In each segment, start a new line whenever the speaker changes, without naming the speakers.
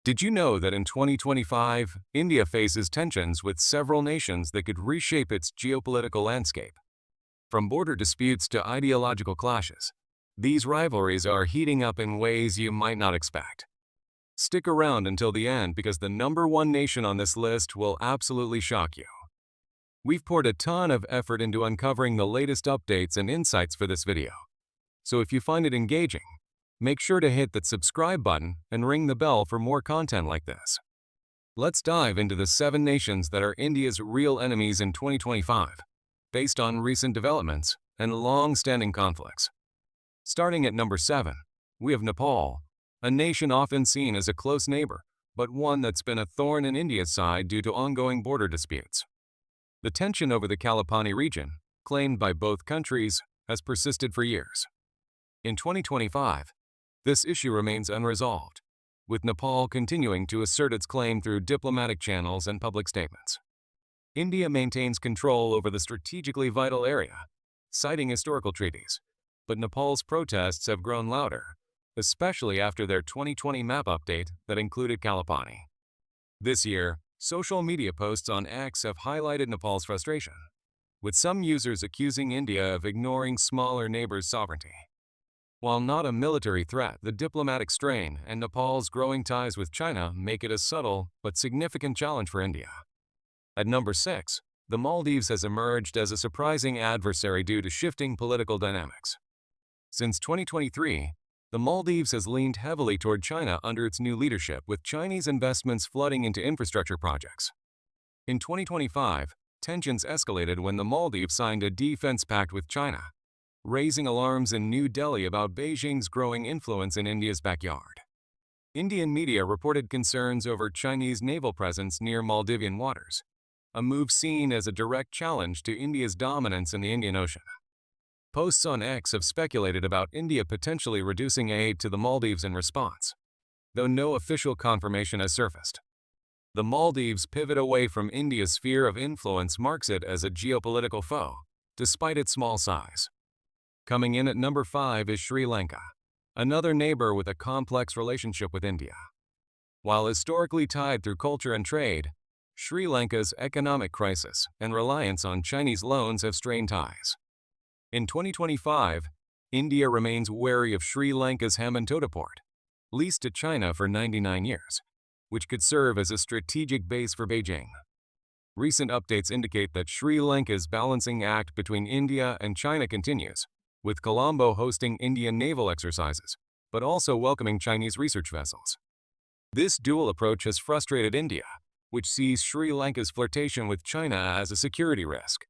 Did you know that in 2025, India faces tensions with several nations that could reshape its geopolitical landscape? From border disputes to ideological clashes, these rivalries are heating up in ways you might not expect. Stick around until the end because the number one nation on this list will absolutely shock you. We've poured a ton of effort into uncovering the latest updates and insights for this video. So if you find it engaging, make sure to hit that subscribe button and ring the bell for more content like this. Let's dive into the 7 nations that are India's real enemies in 2025, based on recent developments and long-standing conflicts. Starting at number 7, we have Nepal, a nation often seen as a close neighbor, but one that's been a thorn in India's side due to ongoing border disputes. The tension over the Kalapani region, claimed by both countries, has persisted for years. In 2025, this issue remains unresolved, with Nepal continuing to assert its claim through diplomatic channels and public statements. India maintains control over the strategically vital area, citing historical treaties, but Nepal's protests have grown louder, especially after their 2020 map update that included Kalapani. This year, social media posts on X have highlighted Nepal's frustration, with some users accusing India of ignoring smaller neighbors' sovereignty. While not a military threat, the diplomatic strain and Nepal's growing ties with China make it a subtle but significant challenge for India. At number 6, the Maldives has emerged as a surprising adversary due to shifting political dynamics. Since 2023, the Maldives has leaned heavily toward China under its new leadership, with Chinese investments flooding into infrastructure projects. In 2025, tensions escalated when the Maldives signed a defense pact with China, raising alarms in New Delhi about Beijing's growing influence in India's backyard. Indian media reported concerns over Chinese naval presence near Maldivian waters, a move seen as a direct challenge to India's dominance in the Indian Ocean. Posts on X have speculated about India potentially reducing aid to the Maldives in response, though no official confirmation has surfaced. The Maldives' pivot away from India's sphere of influence marks it as a geopolitical foe, despite its small size. Coming in at number 5 is Sri Lanka, another neighbor with a complex relationship with India. While historically tied through culture and trade, Sri Lanka's economic crisis and reliance on Chinese loans have strained ties. In 2025, India remains wary of Sri Lanka's Hambantota port, leased to China for 99 years, which could serve as a strategic base for Beijing. Recent updates indicate that Sri Lanka's balancing act between India and China continues, with Colombo hosting Indian naval exercises, but also welcoming Chinese research vessels. This dual approach has frustrated India, which sees Sri Lanka's flirtation with China as a security risk.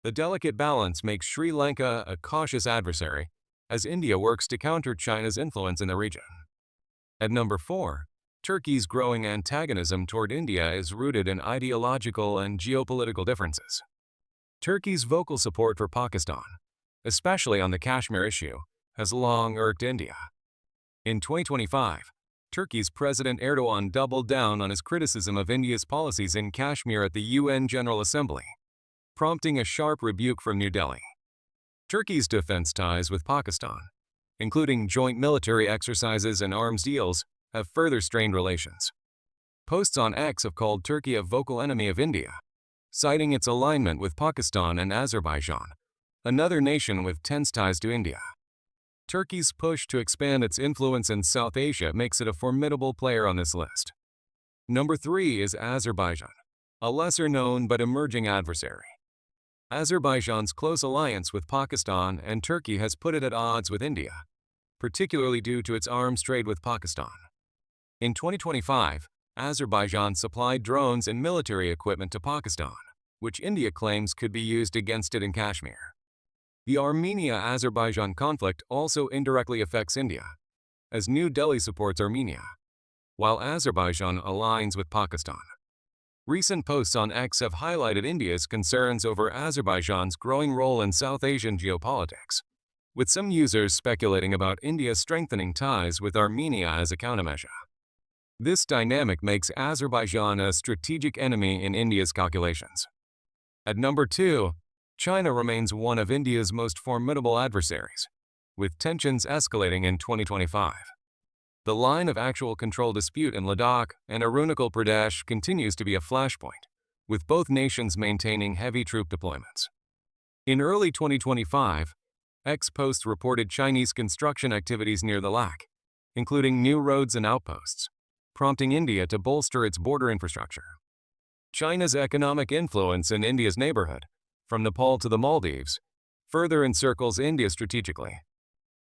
The delicate balance makes Sri Lanka a cautious adversary, as India works to counter China's influence in the region. At number 4, Turkey's growing antagonism toward India is rooted in ideological and geopolitical differences. Turkey's vocal support for Pakistan, especially on the Kashmir issue, has long irked India. In 2025, Turkey's President Erdogan doubled down on his criticism of India's policies in Kashmir at the UN General Assembly, prompting a sharp rebuke from New Delhi. Turkey's defense ties with Pakistan, including joint military exercises and arms deals, have further strained relations. Posts on X have called Turkey a vocal enemy of India, citing its alignment with Pakistan and Azerbaijan, another nation with tense ties to India. Turkey's push to expand its influence in South Asia makes it a formidable player on this list. Number 3 is Azerbaijan, a lesser-known but emerging adversary. Azerbaijan's close alliance with Pakistan and Turkey has put it at odds with India, particularly due to its arms trade with Pakistan. In 2025, Azerbaijan supplied drones and military equipment to Pakistan, which India claims could be used against it in Kashmir. The Armenia-Azerbaijan conflict also indirectly affects India, as New Delhi supports Armenia, while Azerbaijan aligns with Pakistan. Recent posts on X have highlighted India's concerns over Azerbaijan's growing role in South Asian geopolitics, with some users speculating about India strengthening ties with Armenia as a countermeasure. This dynamic makes Azerbaijan a strategic enemy in India's calculations. At number 2, China remains one of India's most formidable adversaries, with tensions escalating in 2025. The line of actual control dispute in Ladakh and Arunachal Pradesh continues to be a flashpoint, with both nations maintaining heavy troop deployments. In early 2025, X-Post reported Chinese construction activities near the Lak, including new roads and outposts, prompting India to bolster its border infrastructure. China's economic influence in India's neighborhood, from Nepal to the Maldives, further encircles India strategically.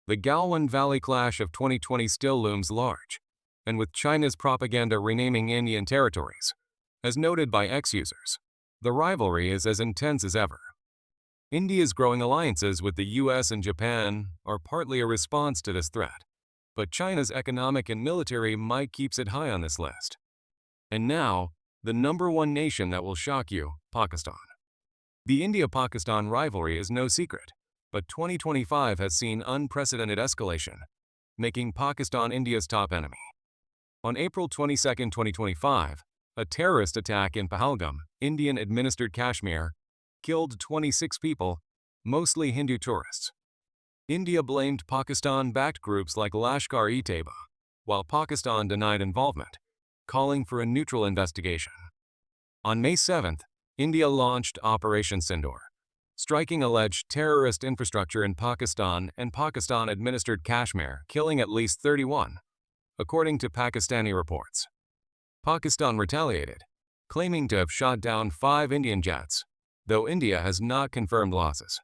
The Galwan Valley clash of 2020 still looms large, and with China's propaganda renaming Indian territories, as noted by X-users, the rivalry is as intense as ever. India's growing alliances with the US and Japan are partly a response to this threat, but China's economic and military might keeps it high on this list. And now, the number one nation that will shock you, Pakistan. The India-Pakistan rivalry is no secret, but 2025 has seen unprecedented escalation, making Pakistan India's top enemy. On April 22, 2025, a terrorist attack in Pahalgam, Indian-administered Kashmir, killed 26 people, mostly Hindu tourists. India blamed Pakistan-backed groups like Lashkar-e-Taiba, while Pakistan denied involvement, calling for a neutral investigation. On May 7th, India launched Operation Sindoor, striking alleged terrorist infrastructure in Pakistan and Pakistan-administered Kashmir, killing at least 31, according to Pakistani reports. Pakistan retaliated, claiming to have shot down 5 Indian jets, though India has not confirmed losses.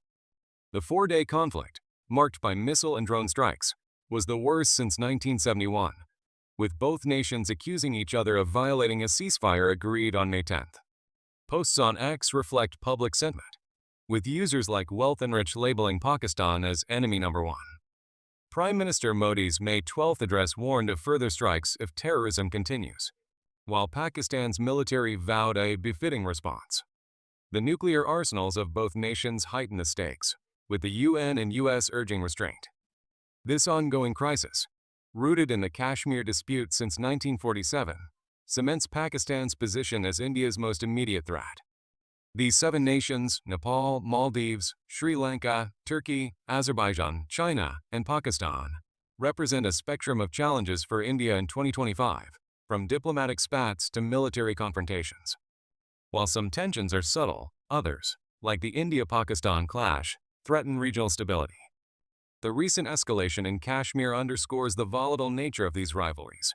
The 4-day conflict, marked by missile and drone strikes, was the worst since 1971, with both nations accusing each other of violating a ceasefire agreed on May 10th. Posts on X reflect public sentiment, with users like Wealth and Rich labeling Pakistan as enemy number one. Prime Minister Modi's May 12th address warned of further strikes if terrorism continues, while Pakistan's military vowed a befitting response. The nuclear arsenals of both nations heighten the stakes, with the UN and US urging restraint. This ongoing crisis, rooted in the Kashmir dispute since 1947, cements Pakistan's position as India's most immediate threat. These 7 nations, Nepal, Maldives, Sri Lanka, Turkey, Azerbaijan, China, and Pakistan, represent a spectrum of challenges for India in 2025, from diplomatic spats to military confrontations. While some tensions are subtle, others, like the India-Pakistan clash, threaten regional stability. The recent escalation in Kashmir underscores the volatile nature of these rivalries,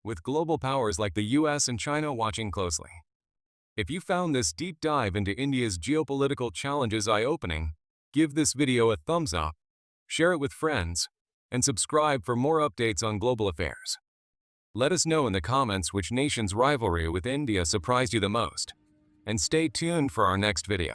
with global powers like the US and China watching closely. If you found this deep dive into India's geopolitical challenges eye-opening, give this video a thumbs up, share it with friends, and subscribe for more updates on global affairs. Let us know in the comments which nation's rivalry with India surprised you the most, and stay tuned for our next video.